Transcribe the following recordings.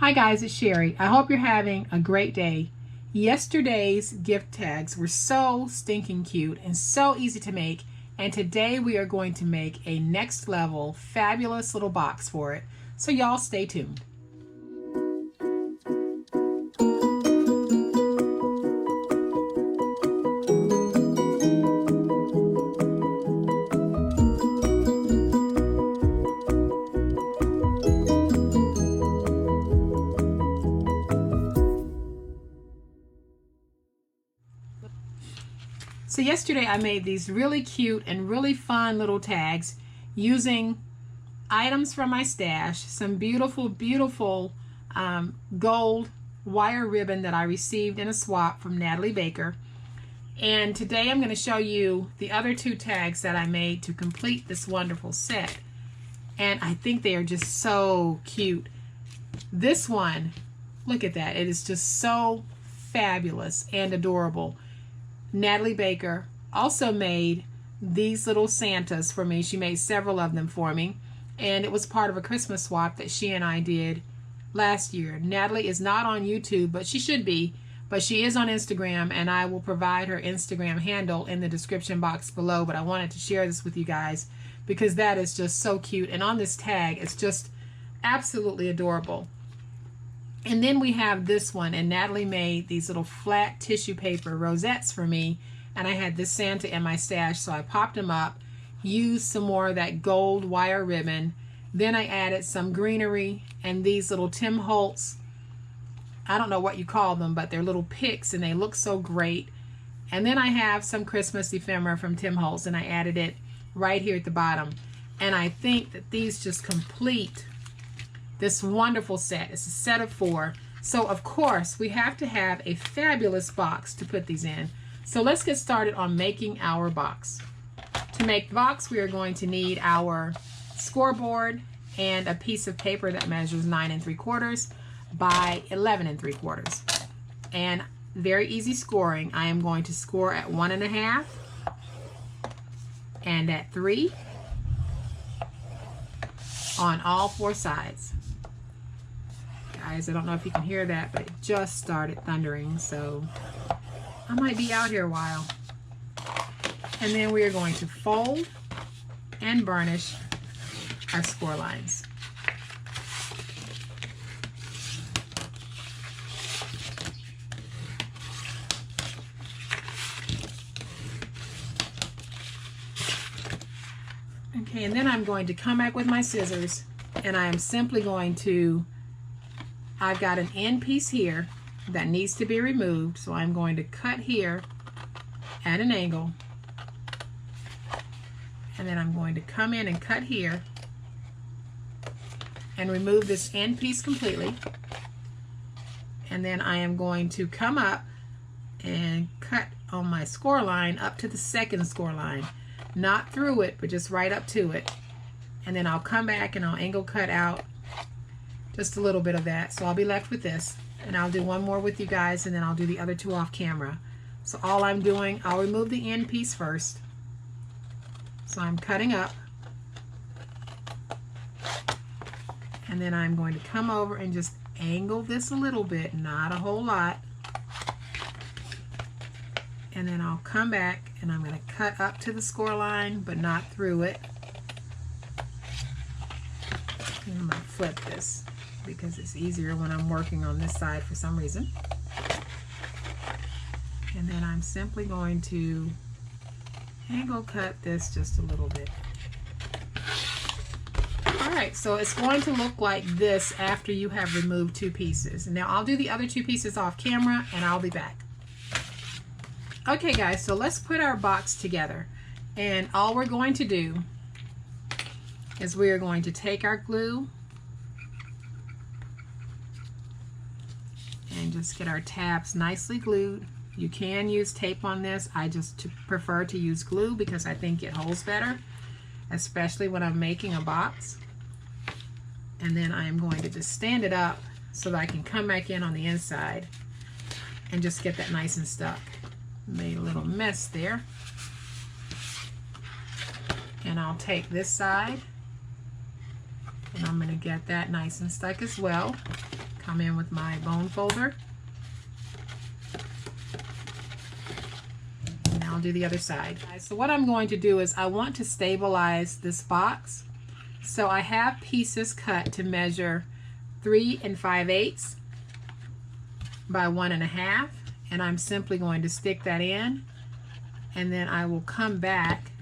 Hi guys, it's Sherry. I hope you're having a great day. Yesterday's gift tags were so stinking cute and so easy to make, and today we are going to make a next level fabulous little box for it. So y'all stay tuned. So yesterday I made these really cute and really fun little tags using items from my stash, some beautiful gold wire ribbon that I received in a swap from Natalie Baker. And today I'm going to show you the other two tags that I made to complete this wonderful set. And I think they are just so cute. This one, look at that. It is just so fabulous and adorable. Natalie Baker also made these little Santas for me. She made several of them for me, and it was part of a Christmas swap that she and I did last year. Natalie is not on YouTube, but she should be, but she is on Instagram, and I will provide her Instagram handle in the description box below. But I wanted to share this with you guys because that is just so cute, and on this tag it's just absolutely adorable. And then we have this one, and Natalie made these little flat tissue paper rosettes for me, and I had this Santa in my stash, so I popped them up, used some more of that gold wire ribbon, then I added some greenery and these little Tim Holtz, I don't know what you call them, but they're little picks and they look so great. And then I have some Christmas ephemera from Tim Holtz, and I added it right here at the bottom. And I think that these just complete this wonderful set. It's a set of 4. So of course we have to have a fabulous box to put these in. So let's get started on making our box. To make the box, we are going to need our scoreboard and a piece of paper that measures 9 3/4 by 11 3/4. And very easy scoring. I am going to score at 1.5 and at 3 on all 4 sides. Guys, I don't know if you can hear that, but it just started thundering, so I might be out here a while. And then we are going to fold and burnish our score lines. Okay, and then I'm going to come back with my scissors, and I am simply going to, I've got an end piece here that needs to be removed, so I'm going to cut here at an angle, and then I'm going to come in and cut here and remove this end piece completely. And then I am going to come up and cut on my score line up to the second score line, not through it, but just right up to it. And then I'll come back and I'll angle cut out just a little bit of that. So I'll be left with this, and I'll do one more with you guys, and then I'll do the other 2 off camera. So all I'm doing, I'll remove the end piece first. So I'm cutting up, and then I'm going to come over and just angle this a little bit, not a whole lot. And then I'll come back and I'm going to cut up to the score line, but not through it. And I'm going to flip this because it's easier when I'm working on this side for some reason. And then I'm simply going to angle cut this just a little bit. Alright, so it's going to look like this after you have removed 2 pieces. And now I'll do the other 2 pieces off camera, and I'll be back. Okay guys, so let's put our box together. And all we're going to do is we are going to take our glue and just get our tabs nicely glued. You can use tape on this. I just prefer to use glue because I think it holds better, especially when I'm making a box. And then I'm going to just stand it up so that I can come back in on the inside and just get that nice and stuck. Made a little mess there. And I'll take this side and I'm going to get that nice and stuck as well. Come in with my bone folder. And I'll do the other side. So what I'm going to do is I want to stabilize this box. So I have pieces cut to measure 3 5/8 by 1 1/2, and I'm simply going to stick that in, and then I will come back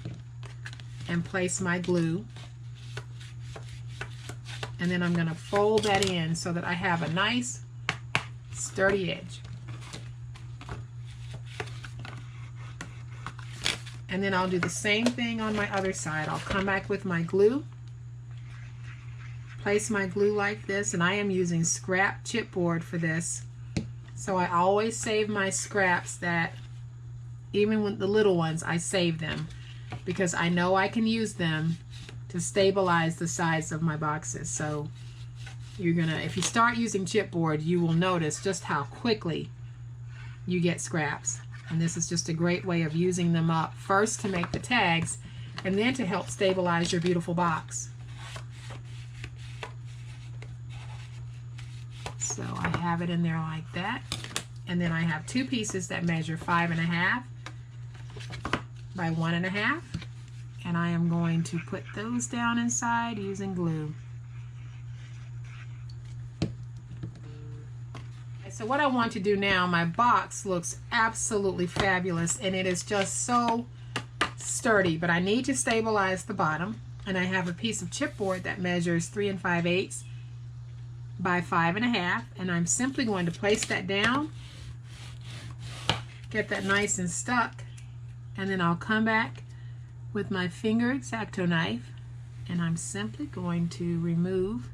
and place my glue, and then I'm going to fold that in so that I have a nice sturdy edge. And then I'll do the same thing on my other side. I'll come back with my glue, place my glue like this, and I am using scrap chipboard for this. So I always save my scraps, that even with the little ones, I save them because I know I can use them to stabilize the sides of my boxes. So you're gonna, if you start using chipboard, you will notice just how quickly you get scraps. And this is just a great way of using them up, first to make the tags and then to help stabilize your beautiful box. So I have it in there like that, and then I have 2 pieces that measure 5 1/2 by 1 1/2, and I am going to put those down inside using glue. So what I want to do now, my box looks absolutely fabulous, and it is just so sturdy, but I need to stabilize the bottom, and I have a piece of chipboard that measures 3 5/8 by 5 1/2, and I'm simply going to place that down, get that nice and stuck, and then I'll come back with my finger X-Acto knife, and I'm simply going to remove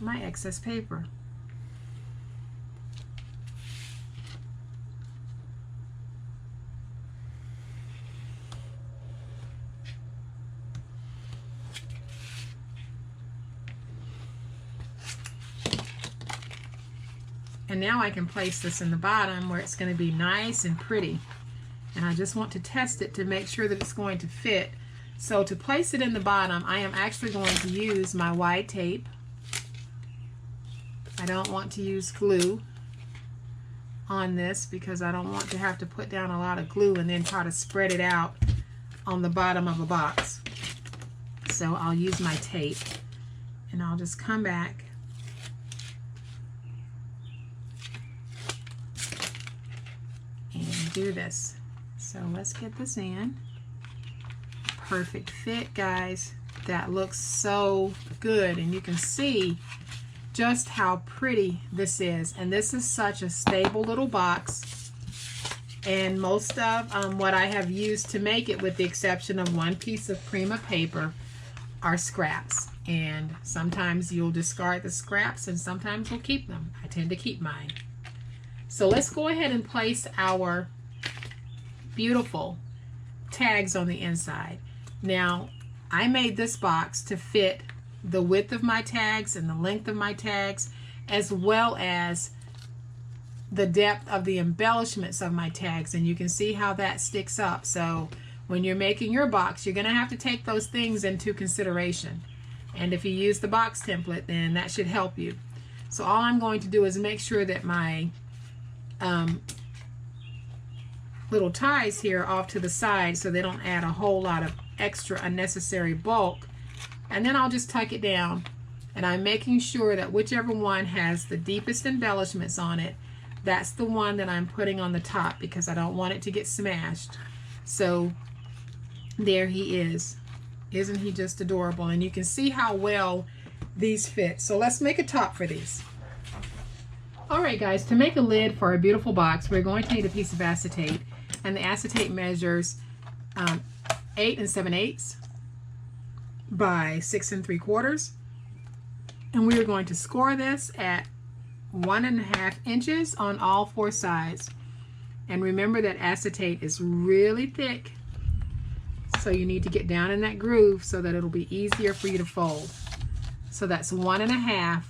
my excess paper. And now I can place this in the bottom where it's going to be nice and pretty. And I just want to test it to make sure that it's going to fit. So to place it in the bottom, I am actually going to use my wide tape. I don't want to use glue on this because I don't want to have to put down a lot of glue and then try to spread it out on the bottom of a box. So I'll use my tape, and I'll just come back and do this. So let's get this in. Perfect fit, guys. That looks so good, and you can see just how pretty this is. And this is such a stable little box, and most of what I have used to make it, with the exception of one piece of Prima paper, are scraps. And sometimes you'll discard the scraps and sometimes we'll keep them. I tend to keep mine. So let's go ahead and place our beautiful tags on the inside. Now, I made this box to fit the width of my tags and the length of my tags, as well as the depth of the embellishments of my tags, and you can see how that sticks up. So when you're making your box, you're going to have to take those things into consideration. And if you use the box template, then that should help you. So all I'm going to do is make sure that my little ties here are off to the side so they don't add a whole lot of extra unnecessary bulk. And then I'll just tuck it down, and I'm making sure that whichever one has the deepest embellishments on it, that's the one that I'm putting on the top, because I don't want it to get smashed. So there he is. Isn't he just adorable? And you can see how well these fit. So let's make a top for these. Alright guys, to make a lid for a beautiful box, we're going to need a piece of acetate, and the acetate measures 8 7/8 by 6 3/4, and we are going to score this at 1 1/2 inches on all 4 sides. And remember that acetate is really thick, so you need to get down in that groove so that it'll be easier for you to fold. So that's 1 1/2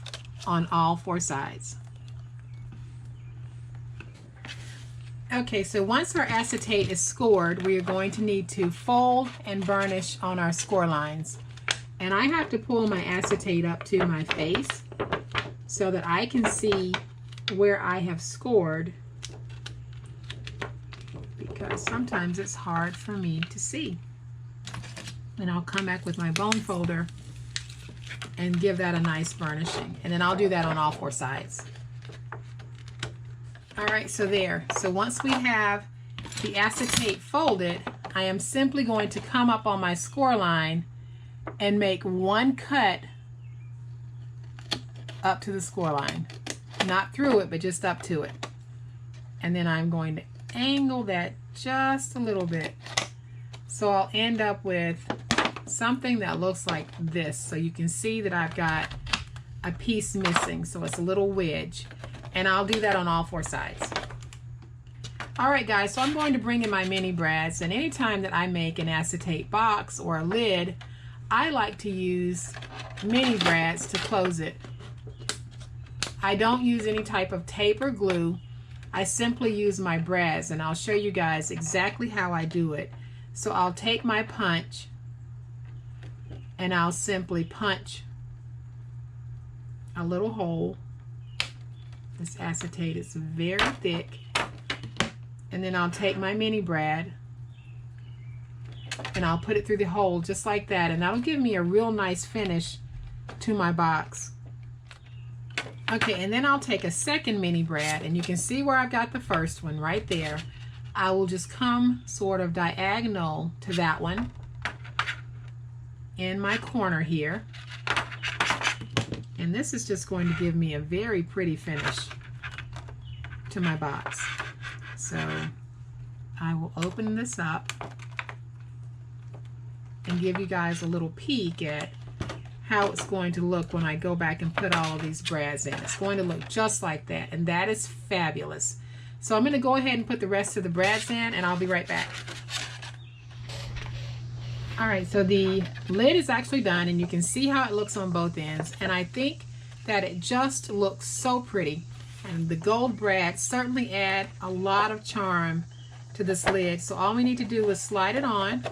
on all 4 sides. Okay, so once our acetate is scored, we are going to need to fold and burnish on our score lines. And I have to pull my acetate up to my face so that I can see where I have scored, because sometimes it's hard for me to see. And I'll come back with my bone folder and give that a nice burnishing. And then I'll do that on all 4 sides. All right, so there. So once we have the acetate folded, I am simply going to come up on my score line and make 1 cut up to the score line. Not through it, but just up to it. And then I'm going to angle that just a little bit. So I'll end up with something that looks like this. So you can see that I've got a piece missing. So it's a little wedge. And I'll do that on all 4 sides. All right, guys, so I'm going to bring in my mini brads. And anytime that I make an acetate box or a lid, I like to use mini brads to close it. I don't use any type of tape or glue. I simply use my brads, and I'll show you guys exactly how I do it. So I'll take my punch and I'll simply punch a little hole. This acetate is very thick. And then I'll take my mini brad and I'll put it through the hole just like that, and that'll give me a real nice finish to my box. Okay, and then I'll take a second mini brad, and you can see where I've got the first one right there. I will just come sort of diagonal to that one in my corner here. And this is just going to give me a very pretty finish to my box. So I will open this up and give you guys a little peek at how it's going to look when I go back and put all of these brads in. It's going to look just like that, and that is fabulous. So I'm going to go ahead and put the rest of the brads in, and I'll be right back. All right, so the lid is actually done, and you can see how it looks on both ends, and I think that it just looks so pretty. And the gold brads certainly add a lot of charm to this lid. So all we need to do is slide it on,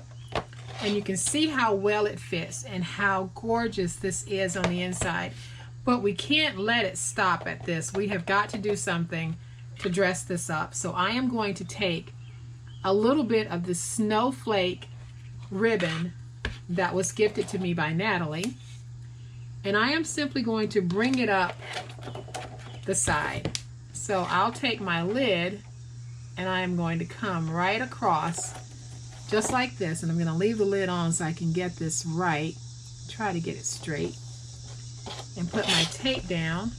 and you can see how well it fits and how gorgeous this is on the inside. But we can't let it stop at this. We have got to do something to dress this up. So I am going to take a little bit of the snowflake ribbon that was gifted to me by Natalie, and I am simply going to bring it up the side. So I'll take my lid and I am going to come right across just like this, and I'm going to leave the lid on so I can get this right, try to get it straight, and put my tape down,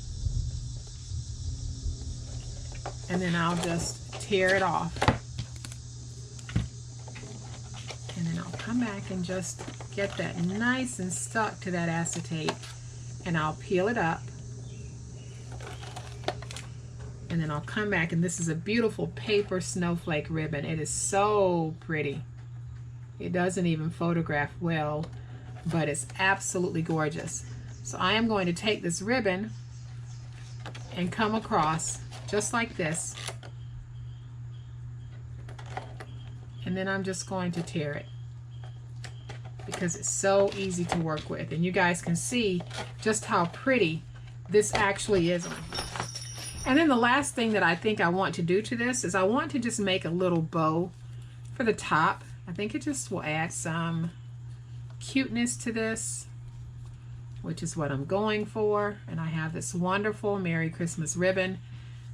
and then I'll just tear it off, and then I'll come back and just get that nice and stuck to that acetate, and I'll peel it up, and then I'll come back, and this is a beautiful paper snowflake ribbon. It is so pretty. It doesn't even photograph well, but it's absolutely gorgeous. So I am going to take this ribbon and come across just like this, and then I'm just going to tear it because it's so easy to work with, and you guys can see just how pretty this actually is. And then the last thing that I think I want to do to this is I want to just make a little bow for the top. I think it just will add some cuteness to this, which is what I'm going for. And I have this wonderful Merry Christmas ribbon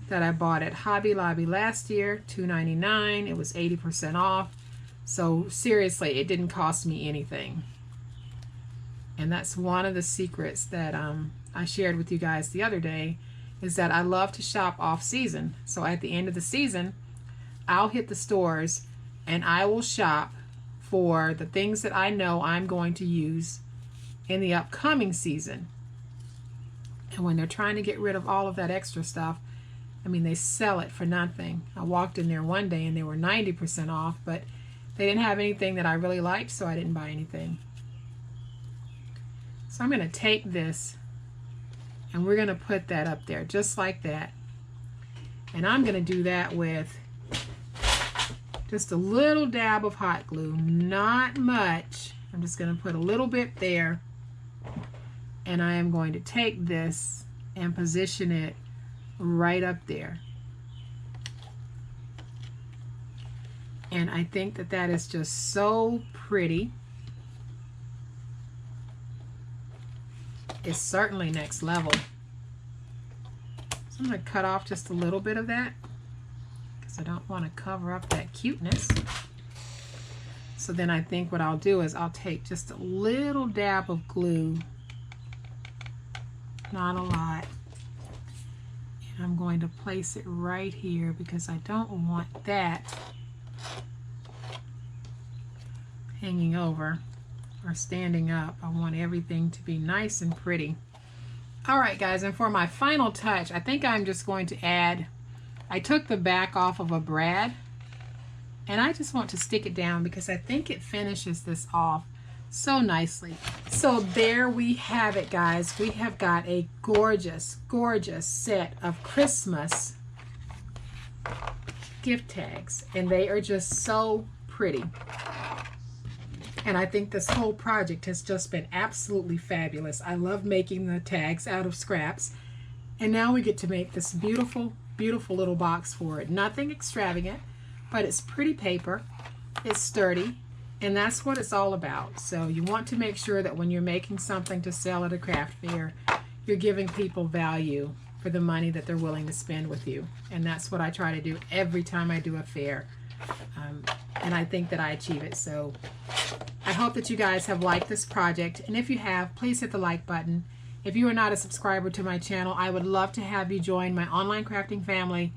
that I bought at Hobby Lobby last year, $2.99. It was 80% off. So seriously, it didn't cost me anything. And that's one of the secrets that I shared with you guys the other day, is that I love to shop off season. So at the end of the season, I'll hit the stores and I will shop for the things that I know I'm going to use in the upcoming season. And when they're trying to get rid of all of that extra stuff, I mean, they sell it for nothing. I walked in there one day and they were 90% off, but they didn't have anything that I really liked, so I didn't buy anything. So I'm going to take this and we're going to put that up there just like that. And I'm going to do that with just a little dab of hot glue, not much. I'm just going to put a little bit there, and I am going to take this and position it right up there. And I think that that is just so pretty. It's certainly next level. So I'm going to cut off just a little bit of that because I don't want to cover up that cuteness. So then I think what I'll do is I'll take just a little dab of glue, not a lot, and I'm going to place it right here because I don't want that hanging over or standing up. I want everything to be nice and pretty. Alright guys, and for my final touch, I think I'm just going to add, I took the back off of a brad and I just want to stick it down because I think it finishes this off so nicely. So there we have it guys. We have got a gorgeous, gorgeous set of Christmas gift tags and they are just so pretty. And I think this whole project has just been absolutely fabulous. I love making the tags out of scraps. And now we get to make this beautiful, beautiful little box for it. Nothing extravagant, but it's pretty paper. It's sturdy, and that's what it's all about. So you want to make sure that when you're making something to sell at a craft fair, you're giving people value for the money that they're willing to spend with you. And that's what I try to do every time I do a fair. And I think that I achieve it. So I hope that you guys have liked this project, and if you have, please hit the like button. If you are not a subscriber to my channel, I would love to have you join my online crafting family.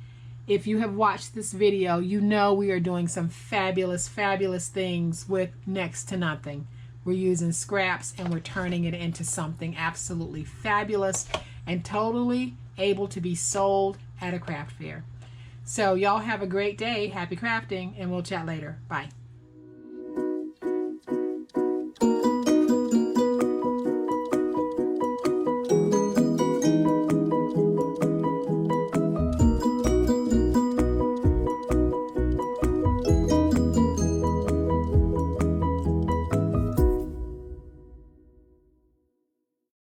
If you have watched this video, you know we are doing some fabulous, fabulous things with next to nothing. We're using scraps and we're turning it into something absolutely fabulous and totally able to be sold at a craft fair. So y'all have a great day. Happy crafting, and we'll chat later. Bye.